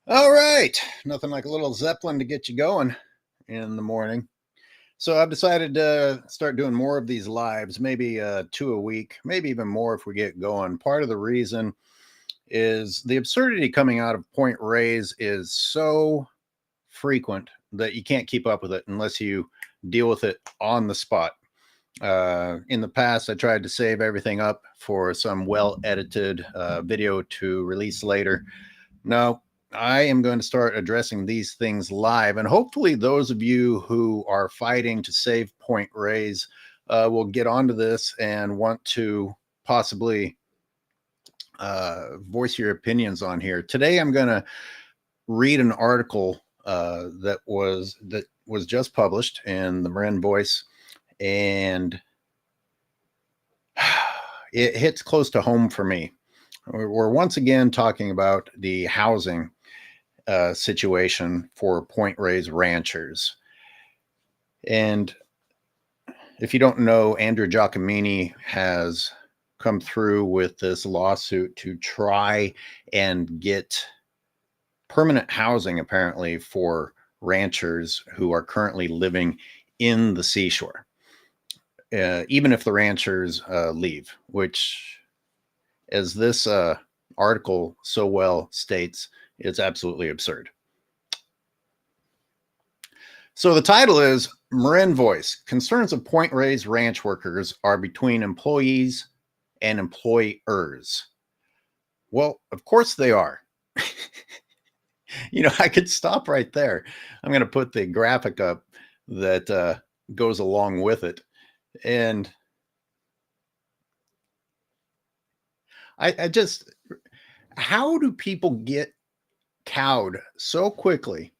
All right. Nothing like a little Zeppelin to get you going in the morning. So I've decided to start doing more of these lives, maybe two a week, maybe even more if we get going. Part of the reason is the absurdity coming out of Point Reyes is so frequent that you can't keep up with it unless you deal with it on the spot. In the past, I tried to save everything up for some well edited video to release later. No, I am going to start addressing these things live. And hopefully, those of you who are fighting to save Point Rays will get onto this and want to possibly voice your opinions on here. Today, I'm going to read an article that was just published in the Marin Voice, and it hits close to home for me. We're once again talking about the housing situation for Point Reyes ranchers. And if you don't know, Andrew Giacomini has come through with this lawsuit to try and get permanent housing, apparently, for ranchers who are currently living in the seashore, even if the ranchers leave, which, as this article so well states, it's absolutely absurd. So the title is Marin Voice. Concerns of Point Reyes ranch workers are between employees and employers. Well, of course they are. I could stop right there. I'm going to put the graphic up that goes along with it. And I just, how do people get cowed so quickly,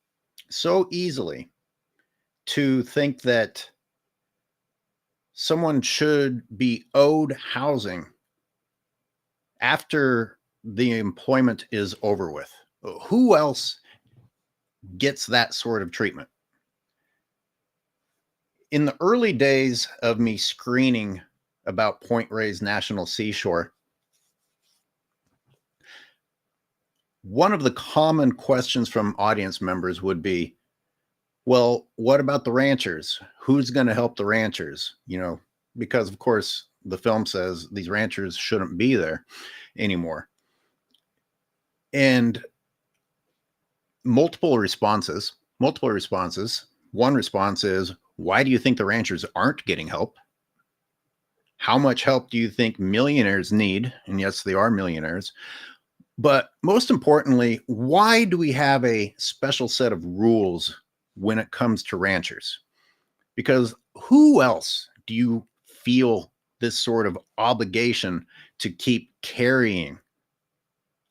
so easily, to think that someone should be owed housing after the employment is over with? Who else gets that sort of treatment? In the early days of me screening about Point Reyes National Seashore, one of the common questions from audience members would be, well, what about the ranchers? Who's going to help the ranchers? Because of course the film says these ranchers shouldn't be there anymore. And multiple responses. One response is, why do you think the ranchers aren't getting help? How much help do you think millionaires need? And yes, they are millionaires. But most importantly, why do we have a special set of rules when it comes to ranchers? Because who else do you feel this sort of obligation to keep carrying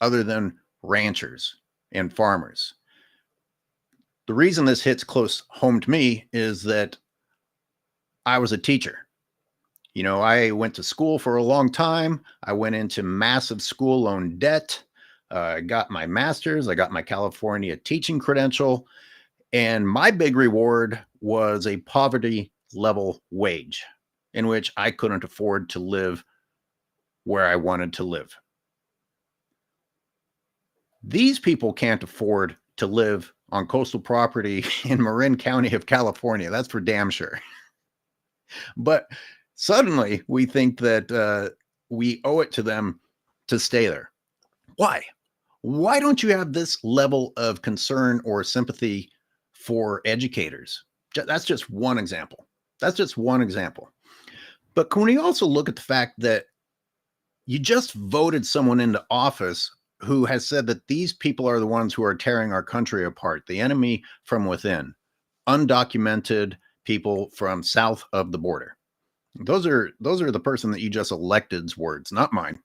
other than ranchers and farmers? The reason this hits close home to me is that I was a teacher. I went to school for a long time. I went into massive school loan debt. I got my master's. I got my California teaching credential. And my big reward was a poverty level wage in which I couldn't afford to live where I wanted to live. These people can't afford to live on coastal property in Marin County of California. That's for damn sure. But suddenly we think that we owe it to them to stay there. Why? Why don't you have this level of concern or sympathy for educators? That's just one example. But can we also look at the fact that you just voted someone into office who has said that these people are the ones who are tearing our country apart, the enemy from within, undocumented people from south of the border? Those are the person that you just elected's words, not mine.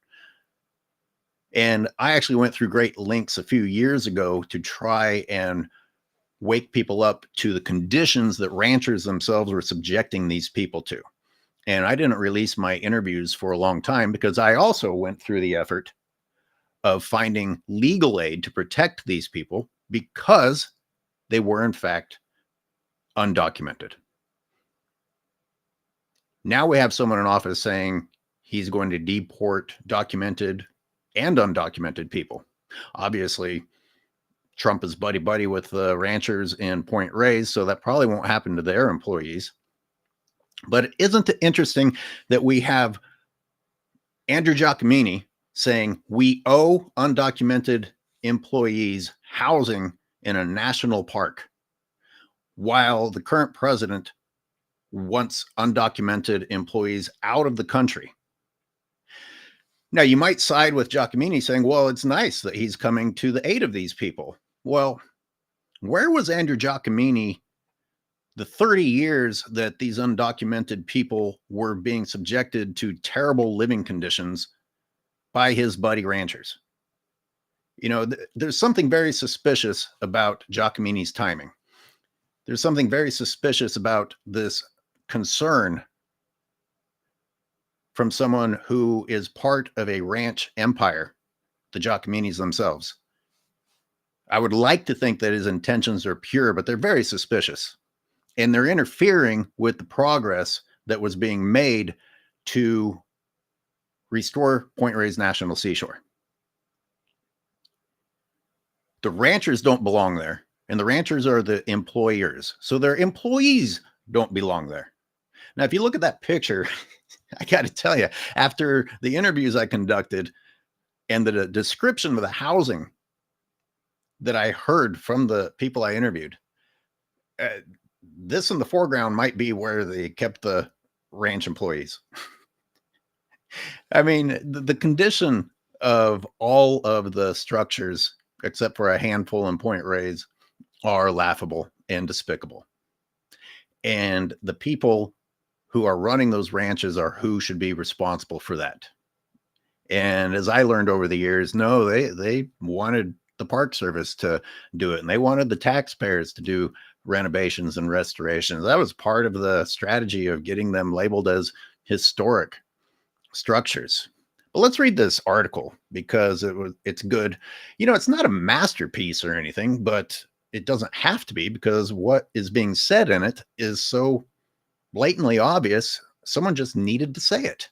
And I actually went through great lengths a few years ago to try and wake people up to the conditions that ranchers themselves were subjecting these people to. And I didn't release my interviews for a long time because I also went through the effort of finding legal aid to protect these people because they were, in fact, undocumented. Now we have someone in office saying he's going to deport documented and undocumented people. Obviously, Trump is buddy-buddy with the ranchers in Point Reyes, so that probably won't happen to their employees. But isn't it interesting that we have Andrew Giacomini saying we owe undocumented employees housing in a national park, while the current president wants undocumented employees out of the country? Now, you might side with Giacomini saying, well, it's nice that he's coming to the aid of these people. Well, where was Andrew Giacomini the 30 years that these undocumented people were being subjected to terrible living conditions by his buddy ranchers? You know, there's something very suspicious about Giacomini's timing. There's something very suspicious about this concern from someone who is part of a ranch empire, the Giacominis themselves. I would like to think that his intentions are pure, but they're very suspicious. And they're interfering with the progress that was being made to restore Point Reyes National Seashore. The ranchers don't belong there, and the ranchers are the employers. So their employees don't belong there. Now, if you look at that picture, I got to tell you, after the interviews I conducted and the description of the housing that I heard from the people I interviewed, this in the foreground might be where they kept the ranch employees. I mean, the condition of all of the structures, except for a handful in Point Reyes, are laughable and despicable. And the people who are running those ranches are who should be responsible for that. And as I learned over the years, no, they wanted the Park Service to do it, and they wanted the taxpayers to do renovations and restorations. That was part of the strategy of getting them labeled as historic structures. But let's read this article because it's good. You know, it's not a masterpiece or anything, but it doesn't have to be, because what is being said in it is so blatantly obvious. Someone just needed to say it.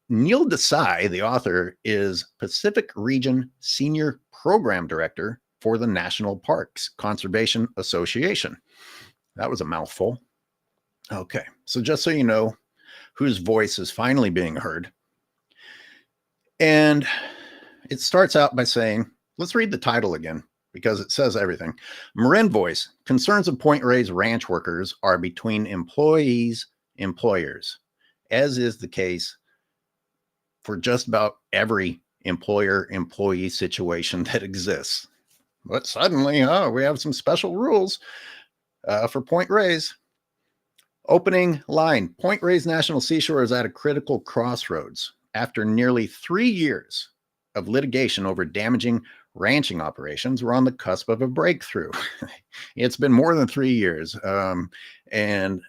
Neil Desai, the author, is Pacific Region Senior Program Director for the National Parks Conservation Association. That was a mouthful. Okay, so just so you know whose voice is finally being heard. And it starts out by saying, let's read the title again, because it says everything. Marin Voice, concerns of Point Reyes ranch workers are between employees, employers, as is the case for just about every employer-employee situation that exists. But suddenly, we have some special rules for Point Reyes. Opening line, Point Reyes National Seashore is at a critical crossroads. After nearly 3 years of litigation over damaging ranching operations, we're on the cusp of a breakthrough. It's been more than 3 years. And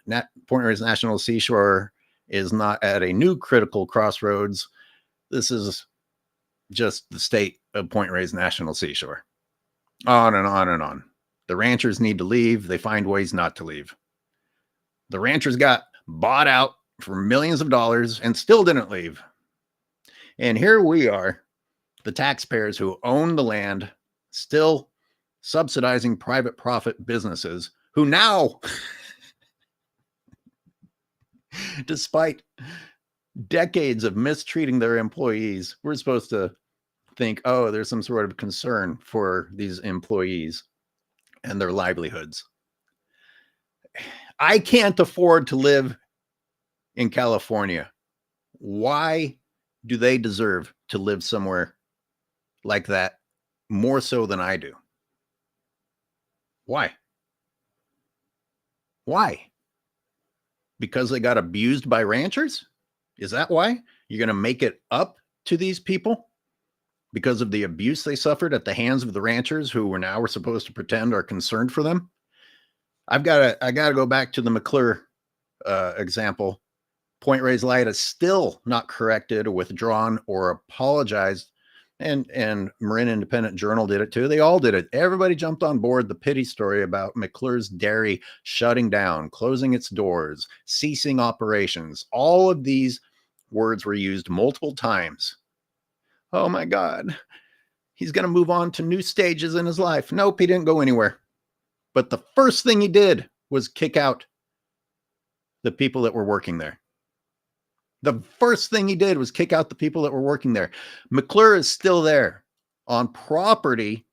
Point Reyes National Seashore is not at a new critical crossroads. This is just the state of Point Reyes National Seashore. On and on and on. The ranchers need to leave. They find ways not to leave. The ranchers got bought out for millions of dollars and still didn't leave. And here we are, the taxpayers who own the land, still subsidizing private profit businesses who now, despite decades of mistreating their employees, we're supposed to think, oh, there's some sort of concern for these employees and their livelihoods. I can't afford to live in California. Why do they deserve to live somewhere like that more so than I do? Why? Why? Because they got abused by ranchers? Is that why? You're going to make it up to these people because of the abuse they suffered at the hands of the ranchers who we're supposed to pretend are concerned for them? I got to go back to the McClure example. Point Reyes Light is still not corrected or withdrawn or apologized. And Marin Independent Journal did it too. They all did it. Everybody jumped on board the pity story about McClure's Dairy shutting down, closing its doors, ceasing operations. All of these words were used multiple times. Oh my God. He's going to move on to new stages in his life. Nope, he didn't go anywhere. But the first thing he did was kick out the people that were working there. The first thing he did was kick out the people that were working there. McClure is still there on property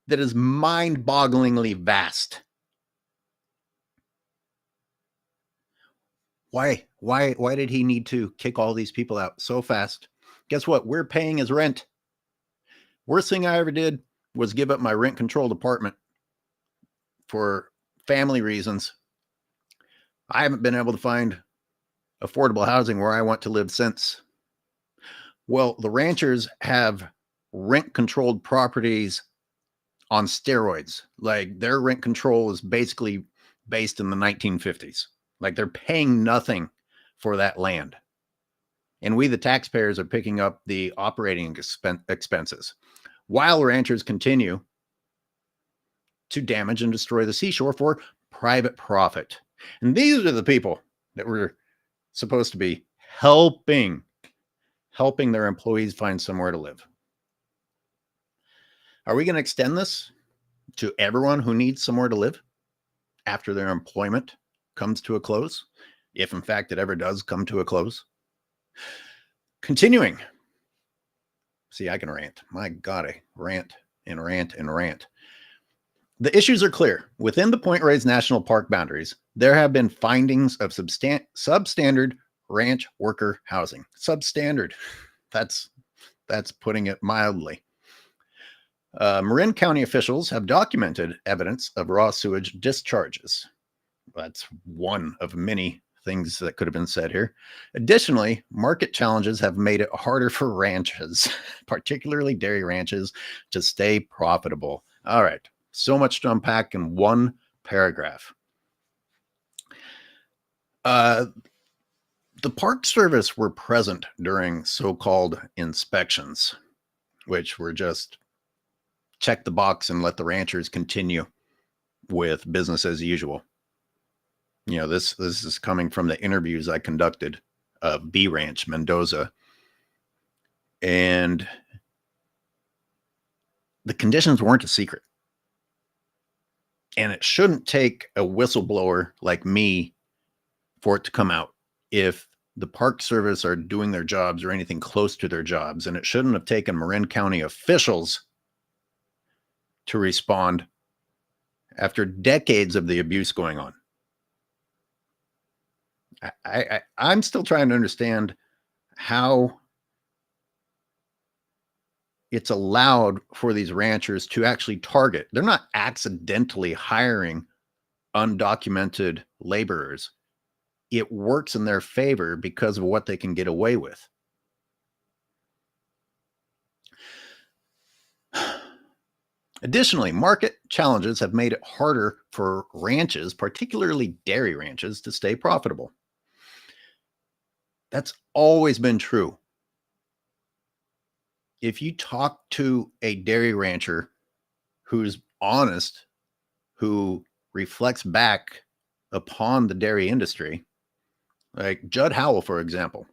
that is mind-bogglingly vast. Why did he need to kick all these people out so fast? Guess what? We're paying his rent. Worst thing I ever did was give up my rent-controlled apartment for family reasons. I haven't been able to find affordable housing where I want to live since. Well, the ranchers have rent-controlled properties on steroids. Like, their rent control is basically based in the 1950s. Like, they're paying nothing for that land. And we, the taxpayers, are picking up the operating expenses while ranchers continue to damage and destroy the seashore for private profit. And these are the people that were supposed to be helping their employees find somewhere to live. Are we going to extend this to everyone who needs somewhere to live after their employment comes to a close? If in fact it ever does come to a close. Continuing. See, I can rant. My God, I rant and rant and rant. The issues are clear. Within the Point Reyes National Park boundaries, there have been findings of substandard ranch worker housing. Substandard. That's putting it mildly. Marin County officials have documented evidence of raw sewage discharges. That's one of many things that could have been said here. Additionally, market challenges have made it harder for ranches, particularly dairy ranches, to stay profitable. All right, so much to unpack in one paragraph. The Park Service were present during so-called inspections, which were just check the box and let the ranchers continue with business as usual. You know, this is coming from the interviews I conducted of B Ranch, Mendoza. And the conditions weren't a secret. And it shouldn't take a whistleblower like me for it to come out if the Park Service are doing their jobs or anything close to their jobs. And it shouldn't have taken Marin County officials to respond after decades of the abuse going on. I'm still trying to understand how it's allowed for these ranchers to actually target. They're not accidentally hiring undocumented laborers. It works in their favor because of what they can get away with. Additionally, market challenges have made it harder for ranches, particularly dairy ranches, to stay profitable. That's always been true. If you talk to a dairy rancher who's honest, who reflects back upon the dairy industry, like Judd Howell, for example,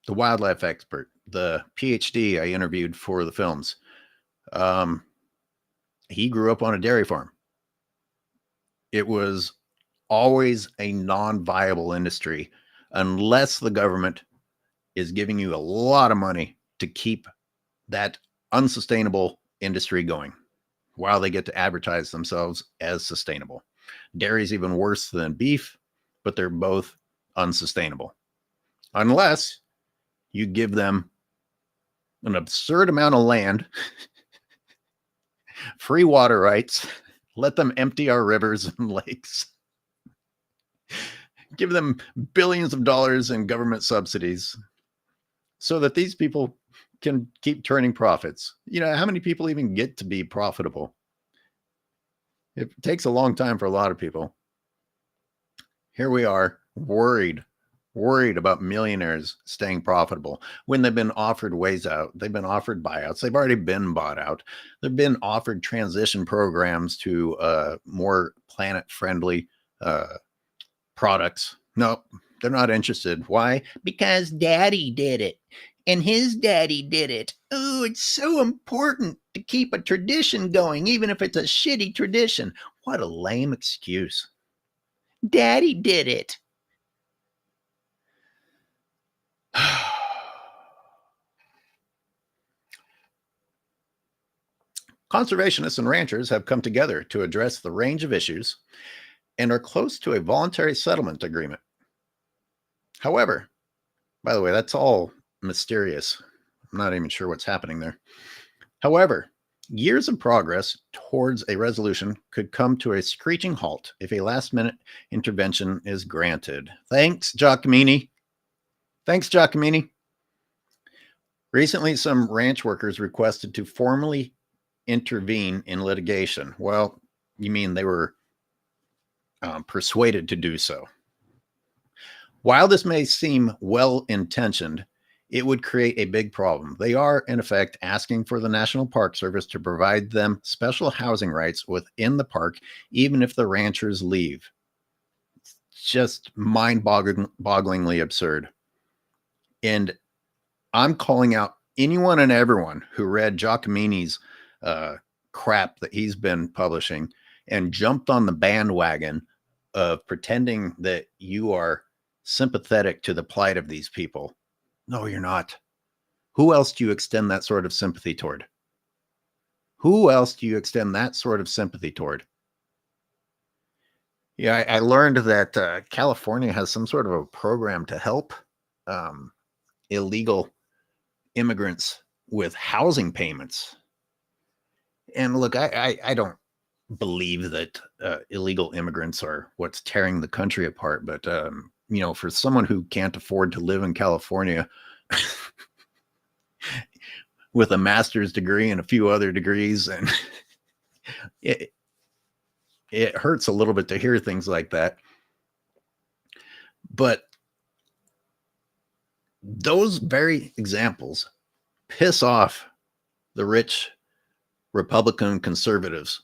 the wildlife expert, the PhD I interviewed for the films, he grew up on a dairy farm. It was always a non-viable industry unless the government is giving you a lot of money to keep that unsustainable industry going while they get to advertise themselves as sustainable. Dairy is even worse than beef, but they're both unsustainable unless you give them an absurd amount of land, free water rights, let them empty our rivers and lakes, give them billions of dollars in government subsidies so that these people can keep turning profits. You know, how many people even get to be profitable? It takes a long time for a lot of people. Here we are, worried about millionaires staying profitable when they've been offered ways out. They've been offered buyouts. They've already been bought out. They've been offered transition programs to more planet-friendly products. No, they're not interested. Why? Because daddy did it. And his daddy did it. Oh, it's so important to keep a tradition going, even if it's a shitty tradition. What a lame excuse. Daddy did it. Conservationists and ranchers have come together to address the range of issues and are close to a voluntary settlement agreement. However, by the way, that's all mysterious. I'm not even sure what's happening there. However, years of progress towards a resolution could come to a screeching halt if a last-minute intervention is granted. Thanks, Giacomini. Thanks, Giacomini. Recently, some ranch workers requested to formally intervene in litigation. Well, you mean they were persuaded to do so. While this may seem well-intentioned, it would create a big problem. They are, in effect, asking for the National Park Service to provide them special housing rights within the park, even if the ranchers leave. It's just mind-bogglingly absurd. And I'm calling out anyone and everyone who read Giacomini's crap that he's been publishing and jumped on the bandwagon of pretending that you are sympathetic to the plight of these people. No, you're not. Who else do you extend that sort of sympathy toward? Who else do you extend that sort of sympathy toward? Yeah, I learned that California has some sort of a program to help illegal immigrants with housing payments. And look, I don't believe that illegal immigrants are what's tearing the country apart, but for someone who can't afford to live in California with a master's degree and a few other degrees, and it hurts a little bit to hear things like that. But those very examples piss off the rich Republican conservatives.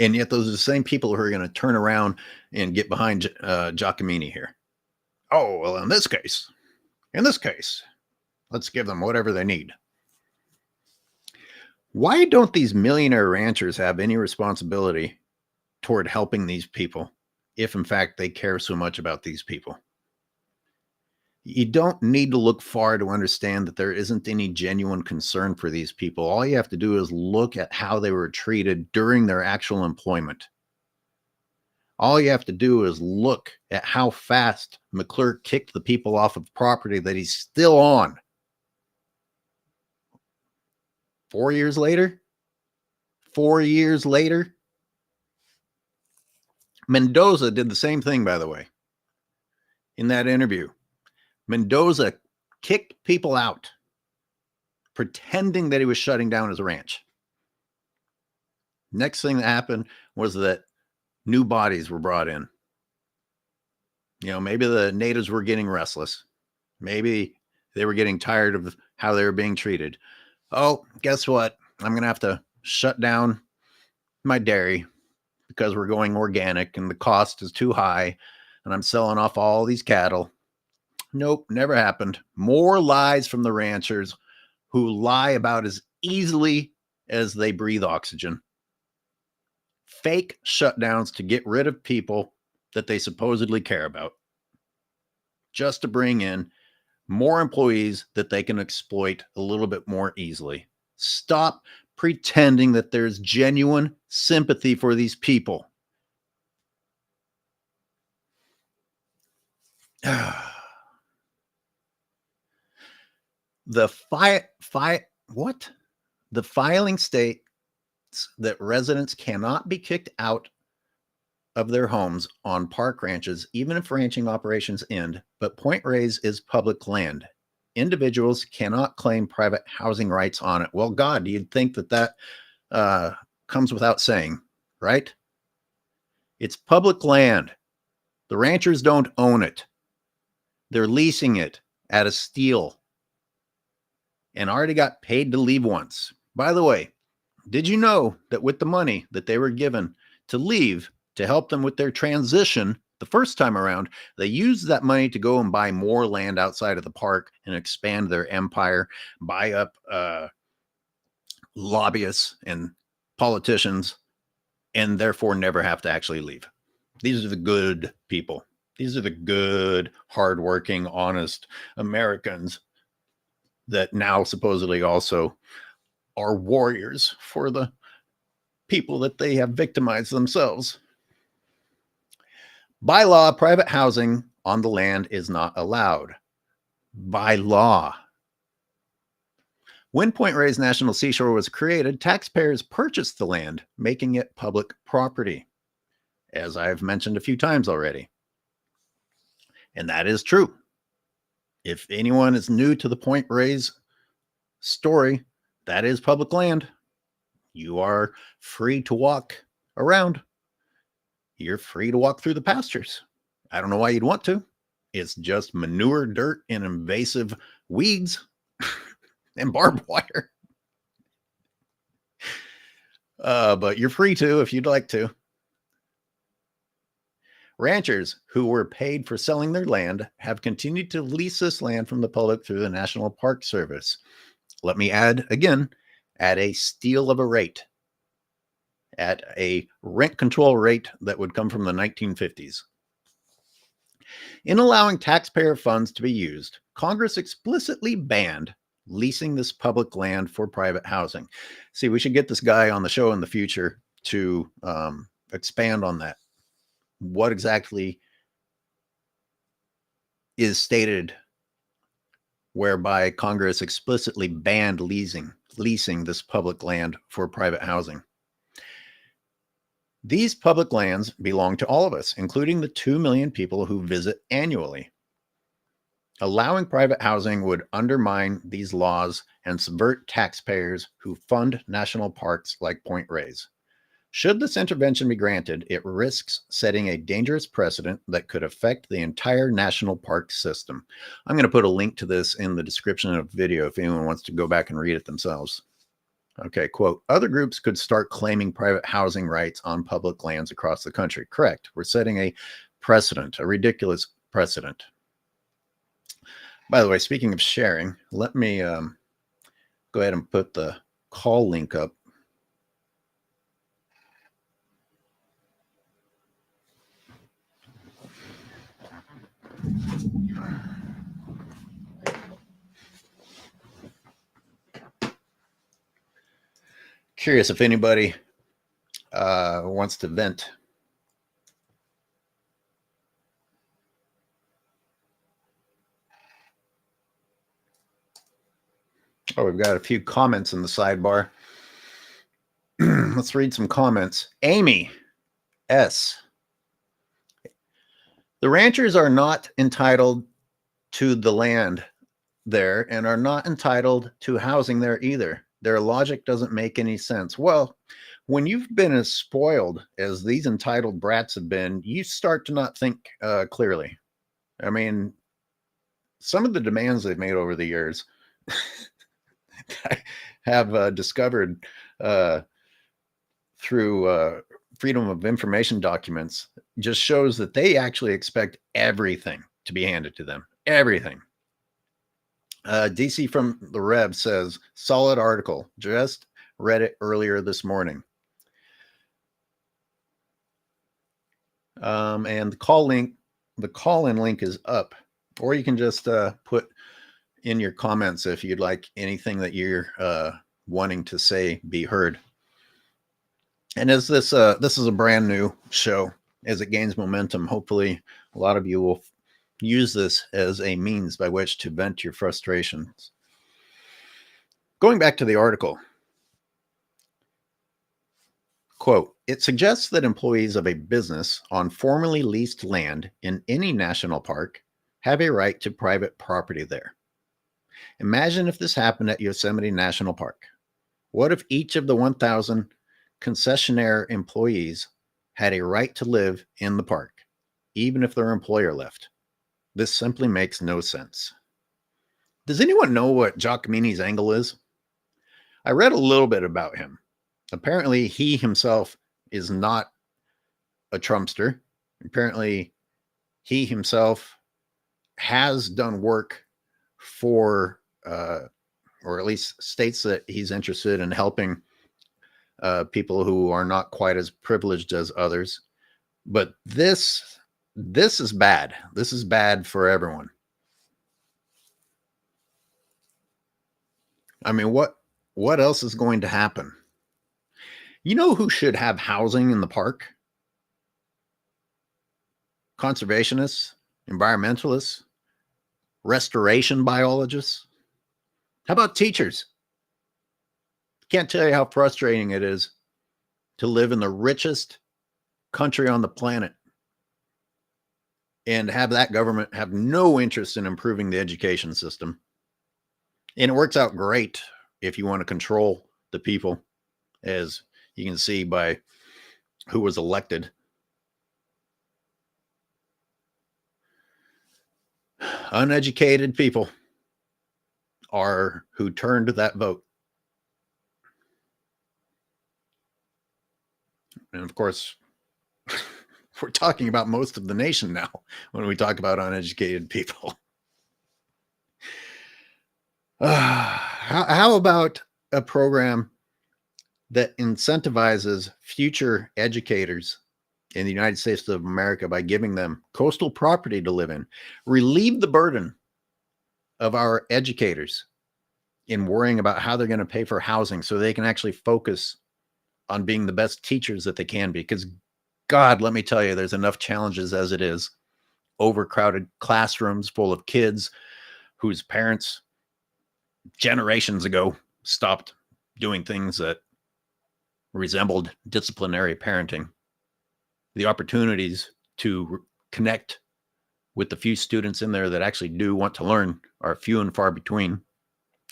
And yet those are the same people who are going to turn around and get behind Giacomini here. Oh, well, in this case, let's give them whatever they need. Why don't these millionaire ranchers have any responsibility toward helping these people if, in fact, they care so much about these people? You don't need to look far to understand that there isn't any genuine concern for these people. All you have to do is look at how they were treated during their actual employment. All you have to do is look at how fast McClure kicked the people off of property that he's still on. 4 years later? 4 years later? Mendoza did the same thing, by the way, in that interview. Mendoza kicked people out, pretending that he was shutting down his ranch. Next thing that happened was that new bodies were brought in. Maybe the natives were getting restless. Maybe they were getting tired of how they were being treated. Oh, guess what? I'm going to have to shut down my dairy because we're going organic and the cost is too high and I'm selling off all these cattle. Nope, never happened. More lies from the ranchers who lie about as easily as they breathe oxygen. Fake shutdowns to get rid of people that they supposedly care about, just to bring in more employees that they can exploit a little bit more easily. Stop pretending that there's genuine sympathy for these people. The filing states that residents cannot be kicked out of their homes on park ranches, even if ranching operations end, but Point Reyes is public land. Individuals cannot claim private housing rights on it. Well, God, you'd think that comes without saying, right? It's public land. The ranchers don't own it. They're leasing it at a steal and already got paid to leave once. By the way, did you know that with the money that they were given to leave to help them with their transition The first time around, they used that money to go and buy more land outside of the park and expand their empire, buy up lobbyists and politicians, and therefore never have to actually leave. These are the good people. These are the good, hardworking, honest Americans that now supposedly also are warriors for the people that they have victimized themselves. By law, private housing on the land is not allowed. By law. When Point Reyes National Seashore was created, taxpayers purchased the land, making it public property, as I've mentioned a few times already. And that is true. If anyone is new to the Point Reyes story, that is public land. You are free to walk around. You're free to walk through the pastures. I don't know why you'd want to. It's just manure, dirt, and invasive weeds and barbed wire. But you're free to if you'd like to. Ranchers who were paid for selling their land have continued to lease this land from the public through the National Park Service. Let me add again, at a steal of a rate, at a rent control rate that would come from the 1950s. In allowing taxpayer funds to be used, Congress explicitly banned leasing this public land for private housing. See, we should get this guy on the show in the future to expand on that. What exactly is stated whereby Congress explicitly banned leasing this public land for private housing? These public lands belong to all of us, including the 2 million people who visit annually. Allowing private housing would undermine these laws and subvert taxpayers who fund national parks like Point Reyes. Should this intervention be granted, it risks setting a dangerous precedent that could affect the entire national park system. I'm going to put a link to this in the description of the video if anyone wants to go back and read it themselves. Okay, quote, other groups could start claiming private housing rights on public lands across the country. Correct. We're setting a precedent, a ridiculous precedent. By the way, speaking of sharing, let me go ahead and put the call link up. Curious if anybody wants to vent. Oh, we've got a few comments in the sidebar. Let's read some comments. Amy S. The ranchers are not entitled to the land there and are not entitled to housing there either. Their logic doesn't make any sense. Well, when you've been as spoiled as these entitled brats have been, you start to not think clearly. I mean, some of the demands they've made over the years I have discovered through Freedom of Information documents just shows that they actually expect everything to be handed to them. Everything. DC from the Rev says, solid article. Just read it earlier this morning. And the call-in link is up, or you can just put in your comments if you'd like anything that you're wanting to say be heard. And as this is a brand new show, as it gains momentum, hopefully a lot of you will use this as a means by which to vent your frustrations. Going back to the article, quote, it suggests that employees of a business on formerly leased land in any national park have a right to private property there. Imagine if this happened at Yosemite National Park. What if each of the 1,000 concessionaire employees had a right to live in the park, even if their employer left? This simply makes no sense. Does anyone know what Giacomini's angle is? I read a little bit about him. Apparently, he himself is not a Trumpster. Apparently, he himself has done work for, or at least states that he's interested in helping people who are not quite as privileged as others. But this is bad. This is bad for everyone. I mean, what else is going to happen? You know who should have housing in the park? Conservationists, environmentalists, restoration biologists. How about teachers? Can't tell you how frustrating it is to live in the richest country on the planet and have that government have no interest in improving the education system. And it works out great if you want to control the people, as you can see by who was elected. Uneducated people are who turned that vote. And of course, we're talking about most of the nation now when we talk about uneducated people. How about a program that incentivizes future educators in the United States of America by giving them coastal property to live in? Relieve the burden of our educators in worrying about how they're going to pay for housing so they can actually focus on being the best teachers that they can be. Because God, let me tell you, there's enough challenges as it is. Overcrowded classrooms full of kids whose parents generations ago stopped doing things that resembled disciplinary parenting. The opportunities to connect with the few students in there that actually do want to learn are few and far between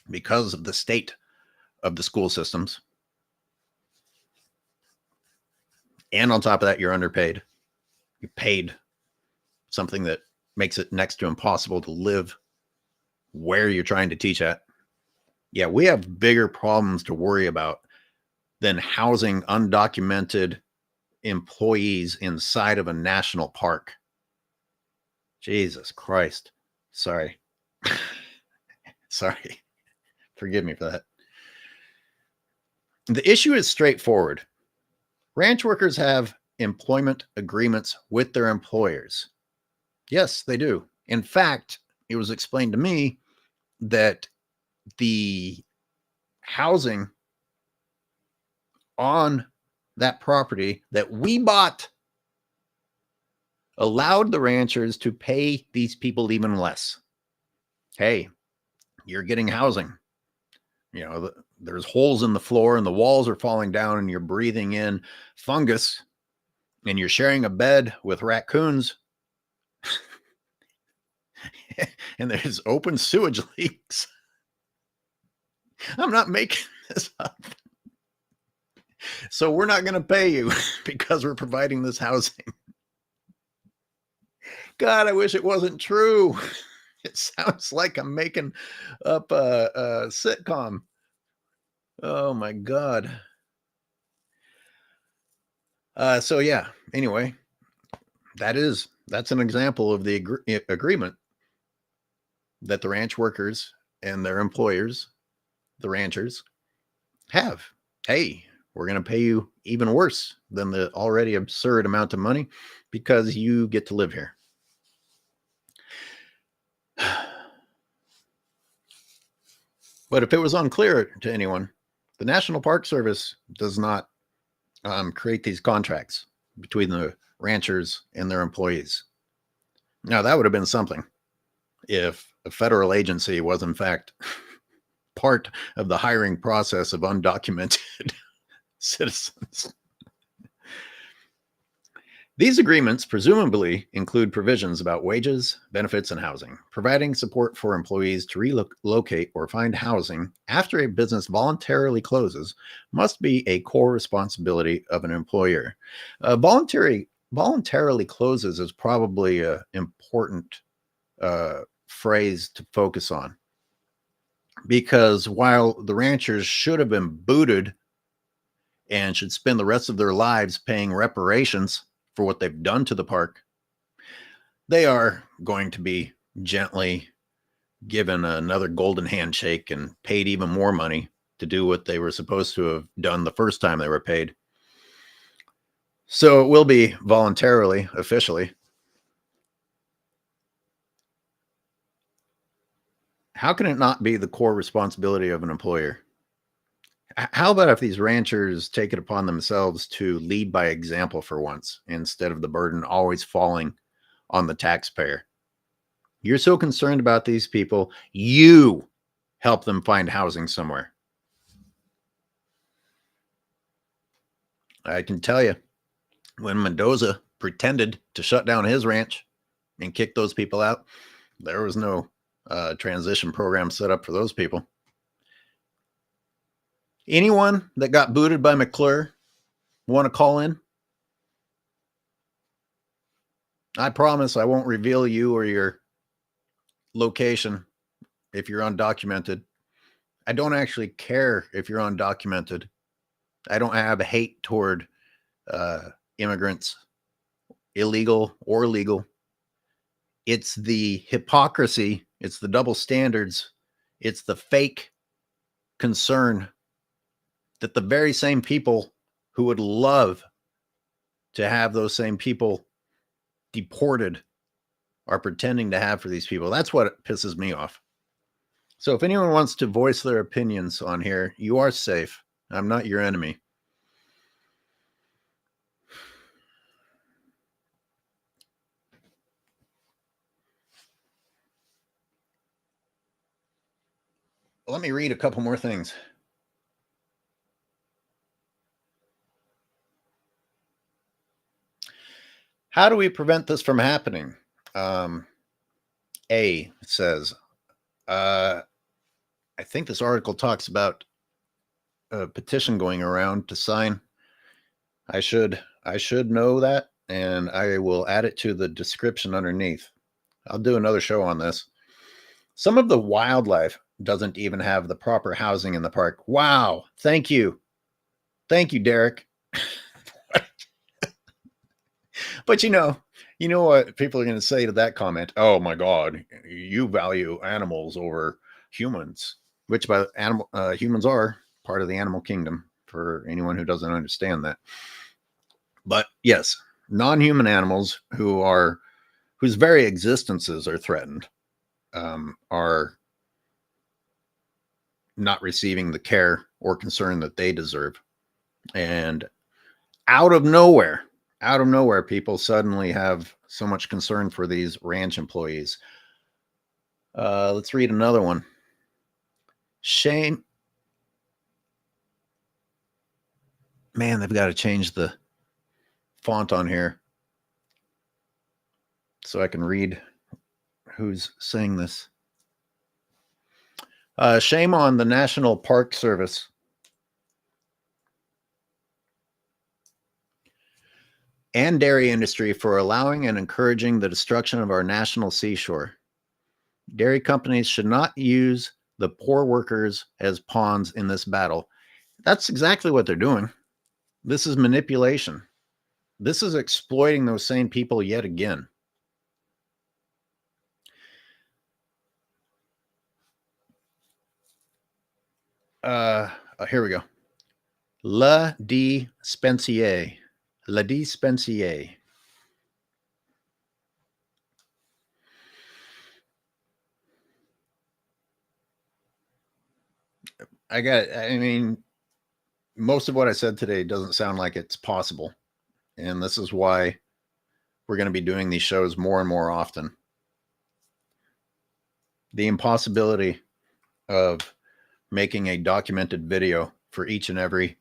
because of the state of the school systems. And on top of that, you're underpaid. You're paid something that makes it next to impossible to live where you're trying to teach at. Yeah, we have bigger problems to worry about than housing undocumented employees inside of a national park. Jesus Christ. Sorry. Sorry. Forgive me for that. The issue is straightforward. Ranch workers have employment agreements with their employers. Yes, they do. In fact, it was explained to me that the housing on that property that we bought allowed the ranchers to pay these people even less. Hey, you're getting housing. You know, there's holes in the floor and the walls are falling down and you're breathing in fungus and you're sharing a bed with raccoons and there's open sewage leaks. I'm not making this up. So we're not going to pay you because we're providing this housing. God, I wish it wasn't true. It sounds like I'm making up a sitcom. Oh my God. So yeah, anyway, that's an example of the agreement that the ranch workers and their employers, the ranchers, have. Hey, we're going to pay you even worse than the already absurd amount of money because you get to live here. But if it was unclear to anyone, the National Park Service does not create these contracts between the ranchers and their employees. Now, that would have been something if a federal agency was, in fact, part of the hiring process of undocumented citizens. These agreements presumably include provisions about wages, benefits, and housing. Providing support for employees to relocate or find housing after a business voluntarily closes must be a core responsibility of an employer. Voluntarily closes is probably an important phrase to focus on, because while the ranchers should have been booted and should spend the rest of their lives paying reparations for what they've done to the park, they are going to be gently given another golden handshake and paid even more money to do what they were supposed to have done the first time they were paid. So it will be voluntarily, officially. How can it not be the core responsibility of an employer? How about if these ranchers take it upon themselves to lead by example for once, instead of the burden always falling on the taxpayer? You're so concerned about these people, you help them find housing somewhere. I can tell you, when Mendoza pretended to shut down his ranch and kick those people out, there was no transition program set up for those people. Anyone that got booted by McClure want to call in? I promise I won't reveal you or your location if you're undocumented. I don't actually care if you're undocumented. I don't have hate toward immigrants, illegal or legal. It's the hypocrisy. It's the double standards. It's the fake concern that the very same people who would love to have those same people deported are pretending to have for these people. That's what pisses me off. So if anyone wants to voice their opinions on here, you are safe. I'm not your enemy. Let me read a couple more things. How do we prevent this from happening? A says, I think this article talks about a petition going around to sign. I should know that, and I will add it to the description underneath. I'll do another show on this. Some of the wildlife doesn't even have the proper housing in the park. Wow. Thank you. Thank you, Derek. But you know what people are going to say to that comment? Oh my God, you value animals over humans, which by humans are part of the animal kingdom for anyone who doesn't understand that. But yes, non-human animals whose very existences are threatened are not receiving the care or concern that they deserve. And out of nowhere, people suddenly have so much concern for these ranch employees. Let's read another one. Shame. Man, they've got to change the font on here so I can read who's saying this. Shame on the National Park Service and dairy industry for allowing and encouraging the destruction of our national seashore. Dairy companies should not use the poor workers as pawns in this battle. That's exactly what they're doing. This is manipulation. This is exploiting those same people yet again. Here we go. Dispensier. I mean, most of what I said today doesn't sound like it's possible. And this is why we're going to be doing these shows more and more often. The impossibility of making a documented video for each and every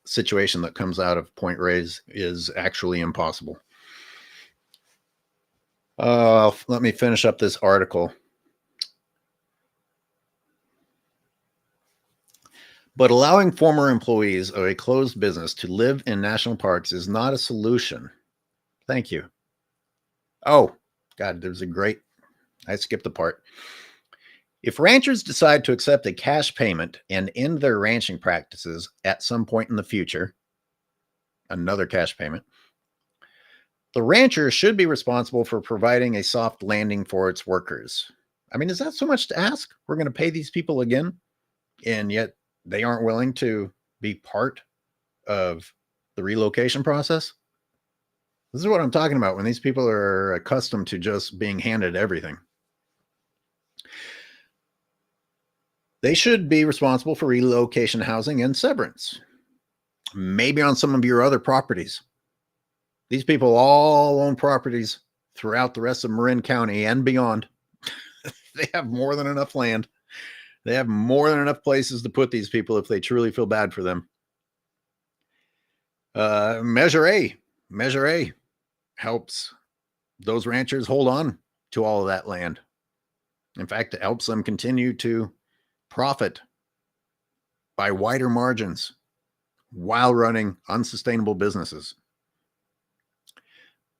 situation that comes out of Point Reyes is actually impossible. Let me finish up this article. But allowing former employees of a closed business to live in national parks is not a solution. Thank you. Oh, God, I skipped the part. If ranchers decide to accept a cash payment and end their ranching practices at some point in the future, another cash payment, The rancher should be responsible for providing a soft landing for its workers. I mean, is that so much to ask? We're going to pay these people again, and yet they aren't willing to be part of the relocation process? This is what I'm talking about when these people are accustomed to just being handed everything. They should be responsible for relocation housing and severance, maybe on some of your other properties. These people all own properties throughout the rest of Marin County and beyond. They have more than enough land. They have more than enough places to put these people if they truly feel bad for them. Measure A helps those ranchers hold on to all of that land. In fact, it helps them continue to profit by wider margins while running unsustainable businesses.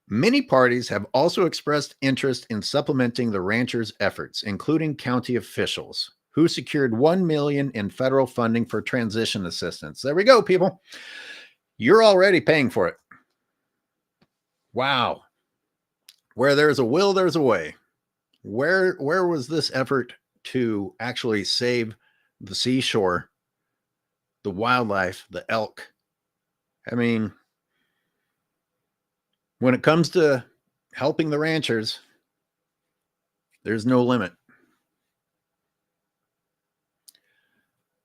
Many parties have also expressed interest in supplementing the ranchers' efforts, including county officials who secured $1 million in federal funding for transition assistance. There we go, people. You're already paying for it. Wow. Where there's a will, there's a way. Where was this effort to actually save the seashore, the wildlife, the elk? I mean, when it comes to helping the ranchers, there's no limit.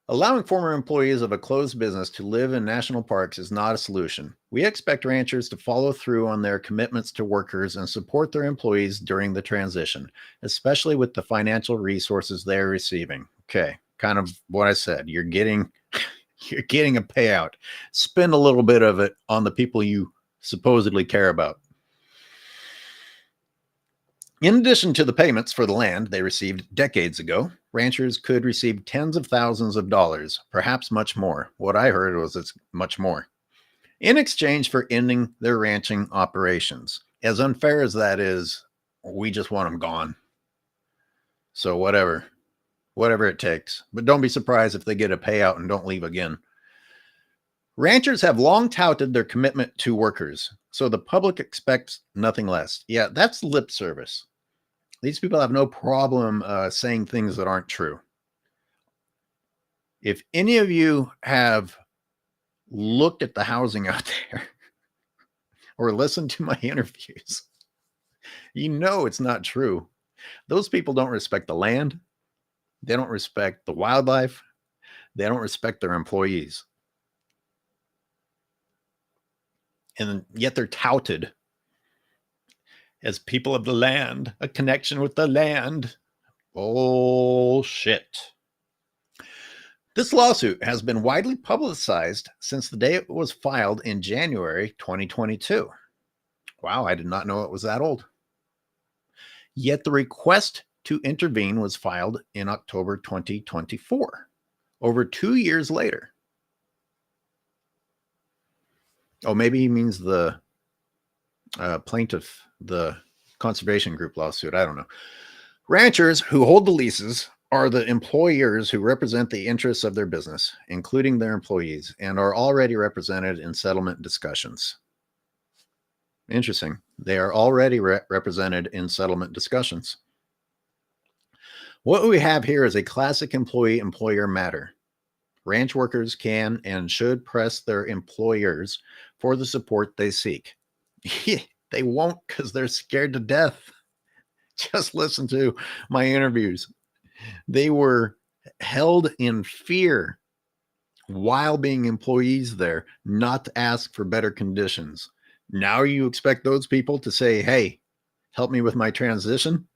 Allowing former employees of a closed business to live in national parks is not a solution. We expect ranchers to follow through on their commitments to workers and support their employees during the transition, especially with the financial resources they're receiving. Okay, kind of what I said. You're getting a payout. Spend a little bit of it on the people you supposedly care about. In addition to the payments for the land they received decades ago, ranchers could receive tens of thousands of dollars, perhaps much more. What I heard was it's much more, in exchange for ending their ranching operations. As unfair as that is, we just want them gone. So whatever it takes. But don't be surprised if they get a payout and don't leave again. Ranchers have long touted their commitment to workers, so the public expects nothing less. Yeah, that's lip service. These people have no problem saying things that aren't true. If any of you have looked at the housing out there or listened to my interviews, you know it's not true. Those people don't respect the land. They don't respect the wildlife. They don't respect their employees. And yet they're touted as people of the land, a connection with the land. Bullshit. This lawsuit has been widely publicized since the day it was filed in January 2022. Wow, I did not know it was that old. Yet the request to intervene was filed in October 2024, over 2 years later. Oh, maybe he means the plaintiff, the conservation group lawsuit. I don't know. Ranchers who hold the leases are the employers who represent the interests of their business, including their employees, and are already represented in settlement discussions. Interesting. They are already represented in settlement discussions. What we have here is a classic employee-employer matter. Ranch workers can and should press their employers for the support they seek. They won't because they're scared to death. Just listen to my interviews. They were held in fear while being employees there, not to ask for better conditions. Now you expect those people to say, hey, help me with my transition?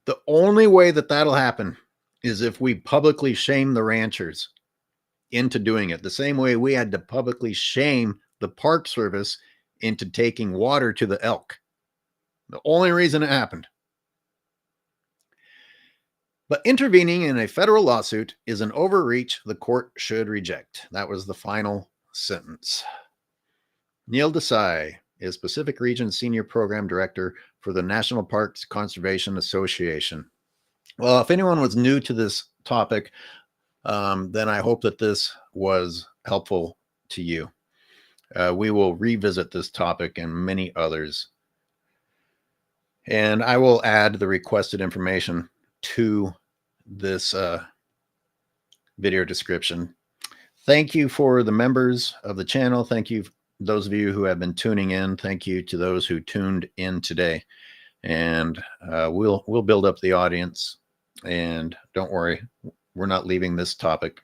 The only way that that'll happen is if we publicly shame the ranchers into doing it, the same way we had to publicly shame the Park Service into taking water to the elk. The only reason it happened. But intervening in a federal lawsuit is an overreach the court should reject. That was the final sentence. Neil Desai is Pacific Region Senior Program Director for the National Parks Conservation Association. Well, if anyone was new to this topic, then I hope that this was helpful to you. We will revisit this topic and many others. And I will add the requested information to this video description. Thank you for the members of the channel. Thank you, those of you who have been tuning in. Thank you to those who tuned in today. And we'll build up the audience. And don't worry, we're not leaving this topic